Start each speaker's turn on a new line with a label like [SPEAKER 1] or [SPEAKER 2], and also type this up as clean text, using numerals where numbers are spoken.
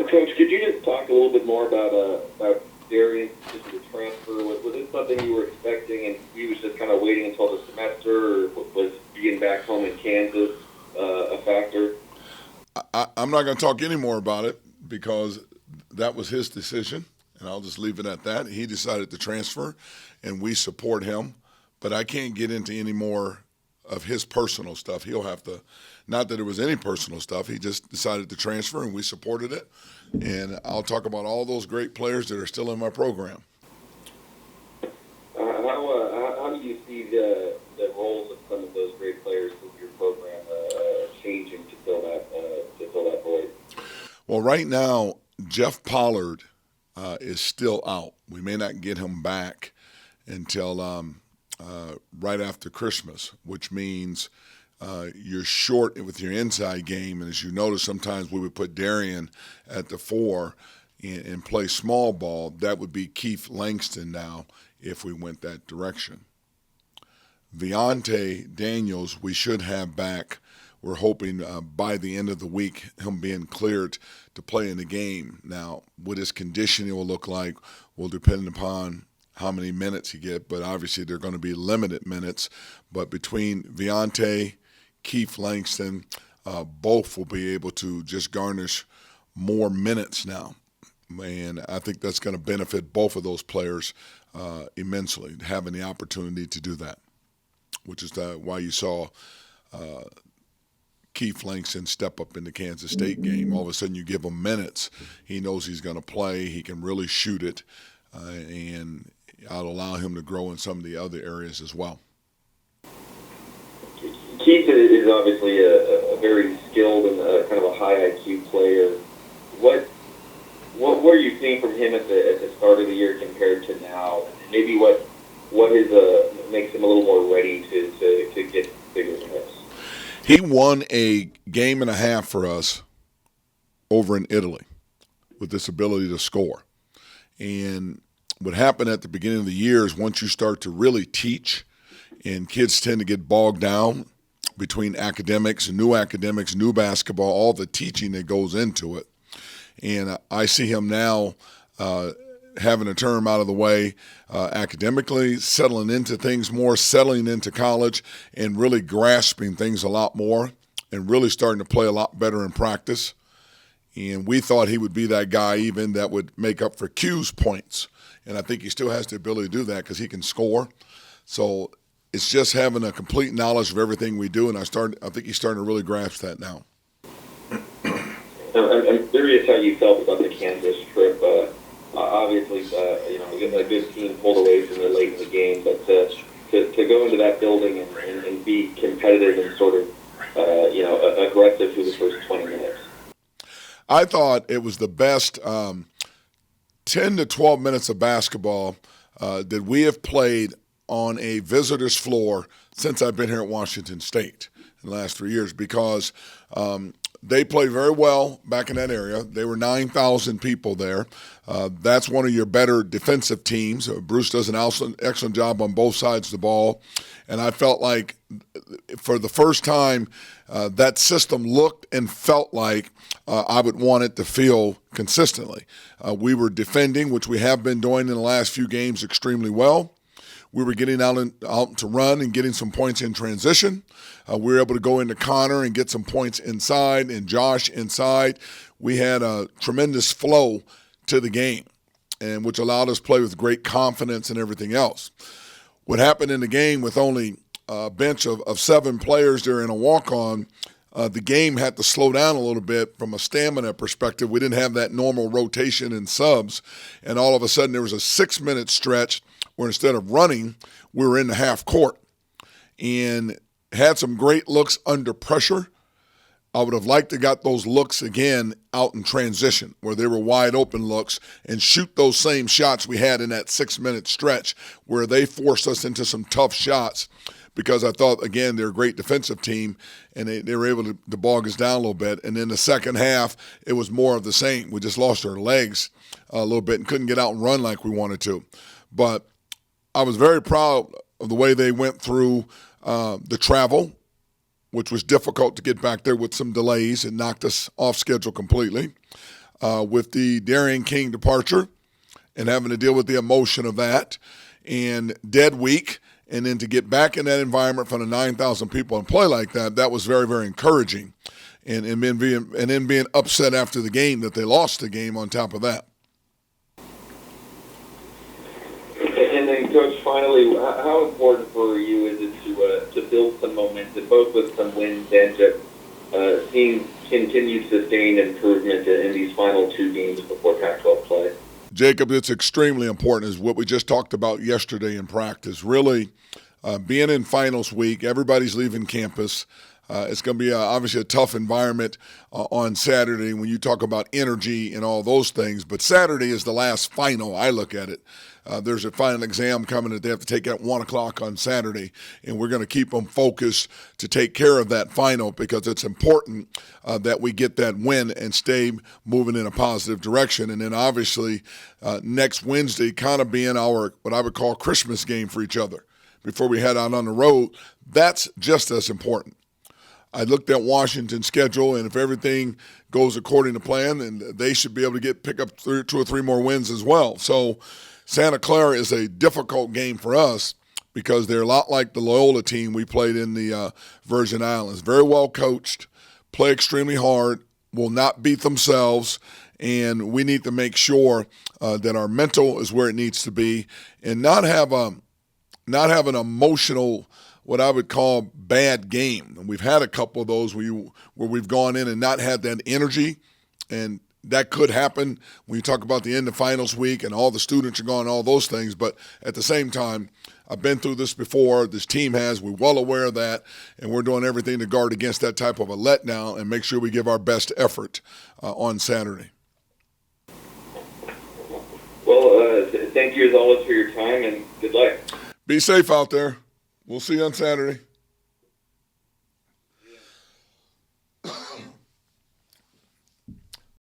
[SPEAKER 1] Coach, could you just talk a little bit more about Darius, just the transfer? Was it something you were expecting, and he was just kind of waiting until the semester, or was being back home in Kansas a factor?
[SPEAKER 2] I'm not going to talk any more about it because that was his decision, and I'll just leave it at that. He decided to transfer, and we support him. But I can't get into any more of his personal stuff. He'll have to, not that there was any personal stuff. He just decided to transfer, and we supported it. And I'll talk about all those great players that are still in my program.
[SPEAKER 1] How do you see the roles of some of those great players in your program changing to fill that void?
[SPEAKER 2] Well, right now, Jeff Pollard is still out. We may not get him back until right after Christmas, which means you're short with your inside game. And as you notice, sometimes we would put Darian at the 4 and play small ball. That would be Keith Langston now if we went that direction. Viante Daniels, we should have back. We're hoping by the end of the week, him being cleared to play in the game. Now, what his conditioning will look like will depend upon how many minutes he gets, but obviously they're going to be limited minutes. But between Viante, Keith Langston, both will be able to just garnish more minutes now. And I think that's going to benefit both of those players immensely, having the opportunity to do that, which is why you saw Keith Langston step up in the Kansas State game. All of a sudden you give him minutes. He knows he's going to play. He can really shoot it, and I'll allow him to grow in some of the other areas as well.
[SPEAKER 1] Keith is obviously a very skilled and kind of a high IQ player. What were you seeing from him at the start of the year compared to now? Maybe what makes him a little more ready to get bigger minutes?
[SPEAKER 2] He won a game and a half for us over in Italy with this ability to score. And what happened at the beginning of the year is once you start to really teach, and kids tend to get bogged down between academics, new basketball, all the teaching that goes into it. And I see him now having a term out of the way academically, settling into things more, settling into college, and really grasping things a lot more and really starting to play a lot better in practice. And we thought he would be that guy even that would make up for Q's points. And I think he still has the ability to do that because he can score. So it's just having a complete knowledge of everything we do, and I think he's starting to really grasp that now.
[SPEAKER 1] I'm curious how you felt about the Kansas trip. Obviously, a good team pulled away from it late in the game, but to go into that building and be competitive and sort of aggressive through the first 20 minutes.
[SPEAKER 2] I thought it was the best 10 to 12 minutes of basketball that we have played on a visitor's floor since I've been here at Washington State in the last 3 years because they played very well back in that area. They were 9,000 people there. That's one of your better defensive teams. Bruce does an excellent job on both sides of the ball. And I felt like for the first time that system looked and felt like I would want it to feel consistently. We were defending, which we have been doing in the last few games, extremely well. We were getting out to run and getting some points in transition. We were able to go into Connor and get some points inside and Josh inside. We had a tremendous flow to the game, and which allowed us to play with great confidence and everything else. What happened in the game with only a bench of 7 players there in a walk-on, the game had to slow down a little bit from a stamina perspective. We didn't have that normal rotation and subs, and all of a sudden there was a 6-minute stretch where instead of running, we were in the half court and had some great looks under pressure. I would have liked to got those looks again out in transition where they were wide open looks and shoot those same shots we had in that 6-minute stretch where they forced us into some tough shots because I thought, again, they're a great defensive team and they were able to bog us down a little bit. And then the second half, it was more of the same. We just lost our legs a little bit and couldn't get out and run like we wanted to. But I was very proud of the way they went through the travel, which was difficult to get back there with some delays and knocked us off schedule completely. with the Darian King departure and having to deal with the emotion of that and dead week. And then to get back in that environment in front of 9,000 people and play like that, that was very, very encouraging. And then being upset after the game that they lost the game on top of that.
[SPEAKER 1] And then, Coach, finally, how important for you is it to build some momentum, both with some wins and just seeing continued sustained improvement in these final two games before Pac-12 play?
[SPEAKER 2] Jacob, it's extremely important, is what we just talked about yesterday in practice. Really, being in finals week, everybody's leaving campus. It's going to be obviously a tough environment on Saturday when you talk about energy and all those things. But Saturday is the last final. I look at it. There's a final exam coming that they have to take at 1 o'clock on Saturday, and we're going to keep them focused to take care of that final because it's important that we get that win and stay moving in a positive direction. And then obviously next Wednesday kind of being our what I would call Christmas game for each other before we head out on the road. That's just as important. I looked at Washington's schedule, and if everything goes according to plan, then they should be able to pick up 2 or 3 more wins as well. So Santa Clara is a difficult game for us because they're a lot like the Loyola team we played in the Virgin Islands. Very well coached, play extremely hard, will not beat themselves, and we need to make sure that our mental is where it needs to be and not have an emotional, what I would call bad game. And we've had a couple of those where we've gone in and not had that energy, and that could happen when you talk about the end of finals week and all the students are gone, all those things. But at the same time, I've been through this before. This team has. We're well aware of that, and we're doing everything to guard against that type of a letdown and make sure we give our best effort on Saturday.
[SPEAKER 1] Well, thank you as always for your time, and good luck.
[SPEAKER 2] Be safe out there. We'll see you on Saturday.